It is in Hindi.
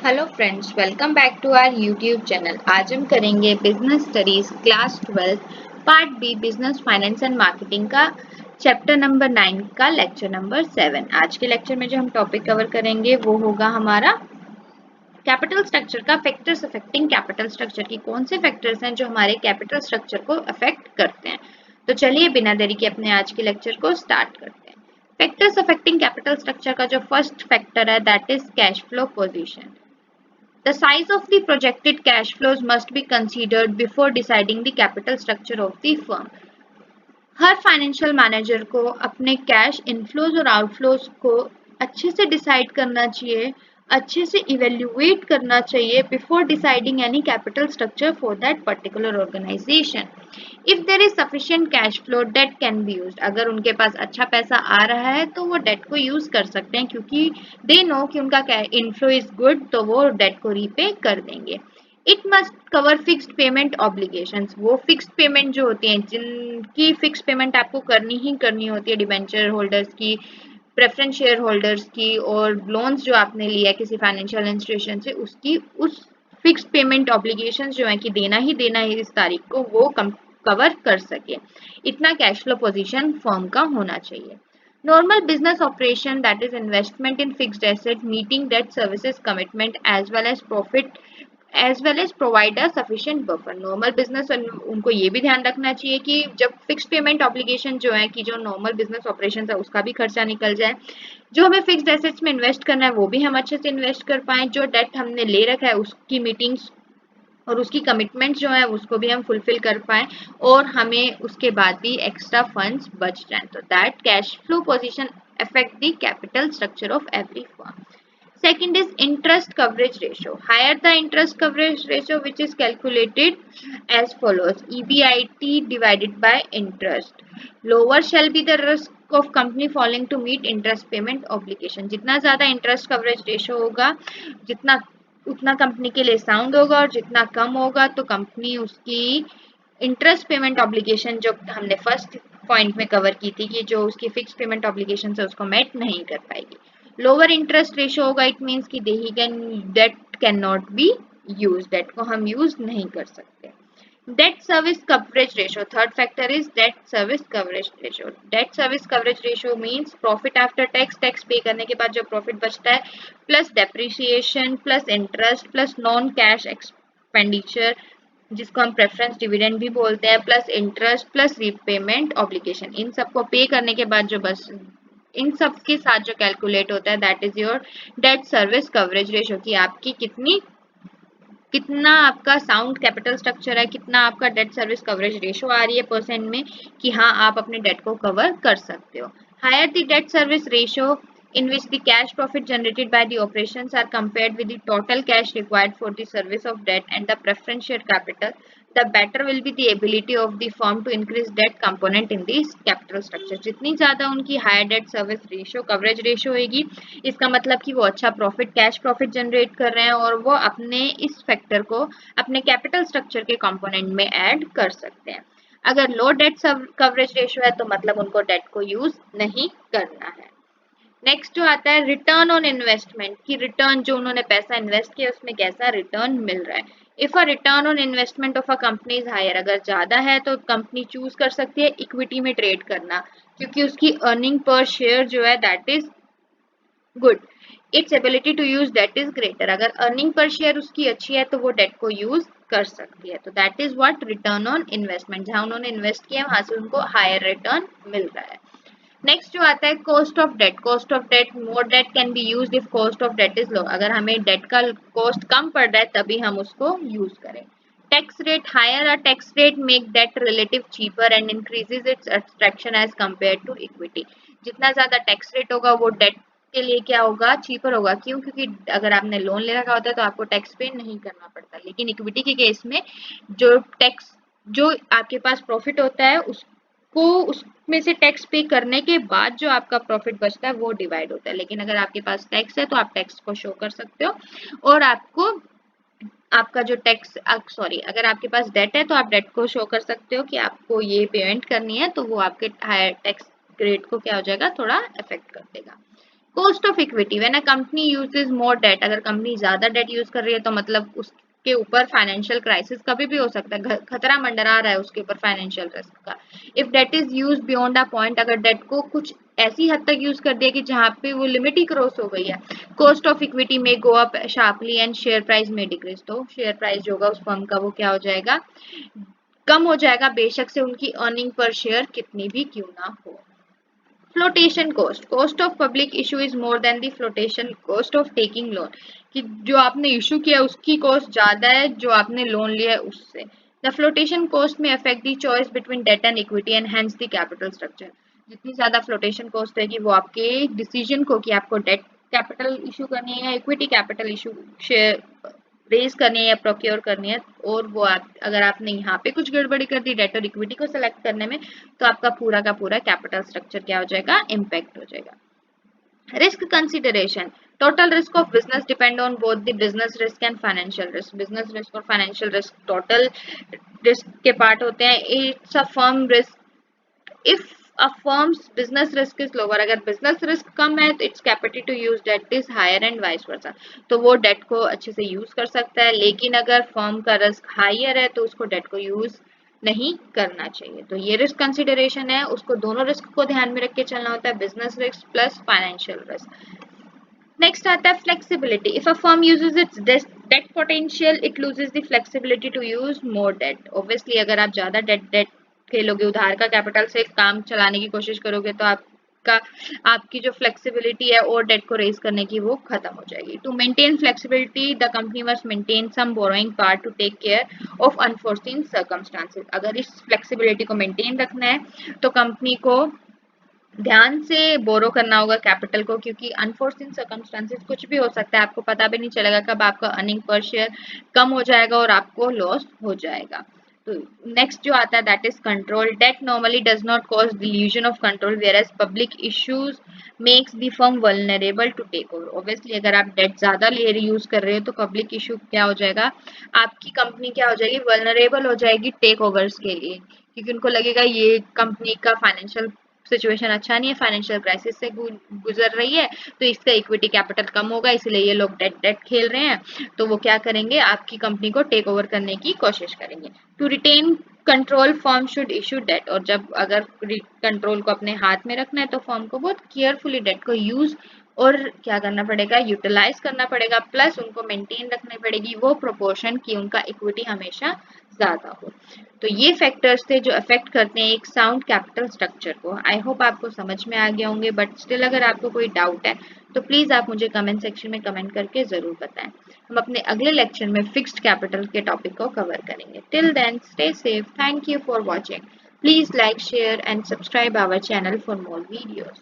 Hello friends, welcome back to our YouTube channel. आज हम करेंगे business studies class 12 part B business finance and marketing का चैप्टर नंबर 9 का लेक्चर नंबर 7। आज के लेक्चर में जो हम टॉपिक कवर करेंगे वो होगा हमारा कैपिटल स्ट्रक्चर का फैक्टर्स अफेक्टिंग कैपिटल स्ट्रक्चर की कौन से फैक्टर्स हैं जो हमारे कैपिटल स्ट्रक्चर को अफेक्ट करते हैं। तो चलिए बिना देरी के अपने आज के लेक्चर को स्टार्ट करते हैं। फैक्टर्स अफेक्टिंग कैपिटल स्ट्रक्चर का जो फर्स्ट फैक्टर है that is cash flow position. The size of the projected cash flows must be considered before deciding the capital structure of the firm. Her financial manager को अपने कैश इनफ्लोज और आउटफ्लोज को अच्छे से डिसाइड करना चाहिए, अच्छे से इवेल्युएट करना चाहिए before deciding any capital structure for that particular organisation. If there is sufficient cash flow debt can be used. अगर उनके पास अच्छा पैसा आ रहा है तो वो डेट को यूज कर सकते हैं क्योंकि दे नो कि उनका इनफ्लो इज गुड, तो वो डेट को रीपे कर देंगे। It must cover fixed payment obligations. वो फिक्स्ड पेमेंट जो होती हैं, जिनकी फिक्स्ड पेमेंट आपको करनी ही करनी होती है, डिबेंचर होल्डर्स की, प्रेफरेंस शेयर होल्डर्स की, और लोन्स जो आपने लिया किसी फाइनेंशियल इंस्टीट्यूशन से उसकी, उस फिक्स्ड पेमेंट ऑब्लिगेशंस जो है कि देना ही देना है इस तारीख को, वो कवर कर सके। इतना कैश फ्लो पोजीशन फर्म का होना चाहिए। Normal business operation, that is investment in fixed asset, meeting debt services commitment as well as profit as well as provide a sufficient buffer. Normal business उनको ये भी ध्यान रखना चाहिए कि जब फिक्स्ड पेमेंट ऑब्लिगेशन जो है कि जो नॉर्मल बिजनेस ऑपरेशन है उसका भी खर्चा निकल जाए, जो हमें फिक्स्ड एसेट्स में इन्वेस्ट करना है वो भी हम अच्छे से इन्वेस्ट कर पाए, जो डेट हमने ले रखा है उसकी मीटिंग्स और उसकी कमिटमेंट जो है उसको भी हम फुलफिल कर पाए और हमें उसके बाद भी एक्स्ट्रा फंड्स बच जाए। तो that cash flow position affect the capital structure of every firm. Second is interest coverage ratio. Higher the interest coverage ratio, which is calculated as follows: EBIT divided by interest. Lower shall be the risk of company falling to meet interest payment obligation. जितना ज़्यादा interest coverage ratio होगा, जितना उतना कंपनी के लिए साउंड होगा, और जितना कम होगा तो कंपनी उसकी इंटरेस्ट पेमेंट ऑब्लिगेशन जो हमने फर्स्ट पॉइंट में कवर की थी कि जो उसकी फिक्स पेमेंट ऑब्लिगेशन है उसको मेट नहीं कर पाएगी। लोअर इंटरेस्ट रेशियो होगा, इट मीन्स कि debt can not be use, debt को हम यूज नहीं कर सकते। Debt service coverage ratio, third factor is debt service coverage ratio. Debt service coverage ratio means profit after tax, tax pay करने के बाद जो प्रॉफिट बचता है, plus depreciation plus interest plus non cash expenditure जिसको हम प्रेफरेंस डिविडेंड भी बोलते हैं, plus interest plus repayment obligation, इन सबको पे करने के बाद जो बस इन सब के साथ जो कैलकुलेट होता है that is your date service coverage ratio कि आपकी कितना आपका साउंड कैपिटल स्ट्रक्चर है, कितना आपका डेट सर्विस कवरेज रेशियो आ रही है परसेंट में कि हाँ आप अपने डेट को कवर कर सकते हो। Higher the debt service ratio in which the cash profit generated by the operations are compared with the total cash required for the service of debt and the preference share capital, the better will be the ability of the firm to increase debt component in the capital structure. जितनी ज़्यादा उनकी higher debt service ratio coverage ratio होगी, इसका मतलब कि वो अच्छा प्रॉफिट कैश प्रॉफिट जनरेट कर रहे हैं और वो अपने इस फैक्टर को अपने कैपिटल स्ट्रक्चर के कंपोनेंट में ऐड कर सकते हैं। अगर लो डेट कवरेज रेशियो है तो मतलब उनको डेट को यूज नहीं करना है। नेक्स्ट जो आता है रिटर्न ऑन इन्वेस्टमेंट, की रिटर्न जो उन्होंने पैसा इन्वेस्ट किया उसमें कैसा रिटर्न मिल रहा है। If a return on investment of a company is higher, अगर ज्यादा है तो कंपनी चूज कर सकती है इक्विटी में ट्रेड करना क्योंकि उसकी अर्निंग पर शेयर जो है that is good, it's ability to use debt is greater. अगर अर्निंग पर शेयर उसकी अच्छी है तो वो डेट को यूज कर सकती है। तो that is what return on investment, जहां उन्होंने इन्वेस्ट किया वहां से उनको हायर रिटर्न मिल रहा है। नेक्स्ट जो आता है cost of debt. Cost of debt, more debt can be used if cost of debt is low. अगर हमें डेट का कॉस्ट कम पड़ रहा है तभी हम उसको यूज करें। Tax rate, higher a tax rate make debt relative cheaper and increases its attraction as compare to equity. जितना ज्यादा टैक्स रेट होगा वो डेट के लिए क्या होगा, चीपर होगा। क्यों? क्योंकि अगर आपने लोन ले रखा होता है तो आपको टैक्स पे नहीं करना पड़ता, लेकिन इक्विटी के केस में जो टैक्स जो आपके पास प्रॉफिट होता है उसको उसमें से टैक्स पे करने के बाद जो आपका प्रॉफिट बचता है वो डिवाइड होता है। लेकिन अगर आपके पास टैक्स है तो आप टैक्स को शो कर सकते हो और आपको आपका जो टैक्स अगर आपके पास डेट है तो आप डेट को शो कर सकते हो कि आपको ये पेमेंट करनी है, तो वो आपके हायर टैक्स रेट को क्या हो जाएगा, थोड़ा इफेक्ट कर देगा। Cost of equity, when a company uses more debt, अगर कंपनी ज्यादा डेट यूज कर रही है तो मतलब उसके ऊपर फाइनेंशियल क्राइसिस कभी भी हो सकता है, खतरा मंडरा रहा है उसके ऊपर फाइनेंशियल रिस्क का। If debt is use beyond a point, अगर डेट को कुछ ऐसी हद तक यूज कर दिया कि जहां पे वो लिमिट ही क्रॉस हो गई है, कॉस्ट ऑफ इक्विटी में go up sharply and share price में डिक्रीज, तो शेयर प्राइस जो होगा उस फर्म का वो क्या हो जाएगा, कम हो जाएगा, बेशक से उनकी अर्निंग पर शेयर कितनी भी क्यों ना हो। Flotation cost, cost of public issue is more than the flotation cost of taking loan, कि जो आपने इशू किया उसकी कॉस्ट ज्यादा है जो आपने लोन लिया है उससे। The flotation cost may affect the choice between debt and equity and hence the capital structure, जितनी ज्यादा फ्लोटेशन कॉस्ट रहेगी वो आपके डिसीजन को कि आपको डेट कैपिटल इशू करनी है या equity capital issue share raise करनी है या प्रोक्योर करनी है, और वो अगर आपने यहाँ पे कुछ गड़बड़ी कर दी डेट और इक्विटी को सिलेक्ट करने में, तो आपका पूरा का पूरा कैपिटल स्ट्रक्चर क्या हो जाएगा, इम्पैक्ट हो जाएगा। Risk consideration, total risk of business depend on both the business risk and financial risk, business risk और फाइनेंशियल रिस्क टोटल रिस्क के पार्ट होते हैं। It's a firm risk, if a firm's business risk is lower, अगर business risk कम है तो its capacity to use debt is higher and vice versa, तो वो debt को अच्छे से use कर सकता है, लेकिन अगर firm का risk higher है तो उसको debt को use नहीं करना चाहिए। तो ये रिस्क कंसिडरेशन है, उसको दोनों रिस्क को ध्यान में रख के चलना होता है, business risk plus financial risk. Next आता है flexibility, if a firm uses its debt potential it loses the flexibility to use more debt. Obviously अगर आप ज्यादा डेट खेलोगे, उधार का कैपिटल से काम चलाने की कोशिश करोगे, तो आपकी जो फ्लेक्सिबिलिटी है और डेट को रेज करने की वो खत्म हो जाएगी। To maintain flexibility the company must maintain some borrowing part to take care of unforeseen circumstances, अगर इस फ्लेक्सिबिलिटी को मेंटेन रखना है तो कंपनी को ध्यान से बोरो करना होगा कैपिटल को, क्योंकि अनफोर्सिन सर्कमस्टांसेस कुछ भी हो सकता है, आपको पता भी नहीं चलेगा कब आपका अर्निंग पर शेयर कम हो जाएगा और आपको लॉस हो जाएगा। तो नेक्स्ट जो आता है that is control, debt normally does not cause dilution of control whereas public issues makes the firm vulnerable to take over. Obviously अगर आप डेट ज्यादा ले यूज कर रहे हो तो पब्लिक इशू क्या हो जाएगा, आपकी कंपनी क्या हो जाएगी, वल्नरेबल हो जाएगी टेक ओवर्स के लिए, क्योंकि उनको लगेगा ये कंपनी का फाइनेंशियल सिचुएशन अच्छा नहीं है, फाइनेंशियल क्राइसिस से गुजर रही है, तो इसका इक्विटी कैपिटल कम होगा, इसलिए ये लोग डेट डेट खेल रहे हैं, तो वो क्या करेंगे, आपकी कंपनी को टेक ओवर करने की कोशिश करेंगे। To retain control firm should issue debt, और जब अगर कंट्रोल को अपने हाथ में रखना है तो फर्म को बहुत केयरफुली डेट को यूज और क्या करना पड़ेगा, यूटिलाइज करना पड़ेगा, प्लस उनको मेंटेन रखनी पड़ेगी वो प्रोपोर्शन कि उनका इक्विटी हमेशा ज्यादा हो। तो ये फैक्टर्स थे जो अफेक्ट करते हैं एक साउंड कैपिटल स्ट्रक्चर को। आई होप आपको समझ में आ गया होंगे, बट स्टिल अगर आपको कोई डाउट है तो प्लीज आप मुझे कमेंट सेक्शन में कमेंट करके जरूर बताएं। हम अपने अगले लेक्चर में फिक्स्ड कैपिटल के टॉपिक को कवर करेंगे। Till then stay safe, thank you for watching, please like share and subscribe our channel for more videos.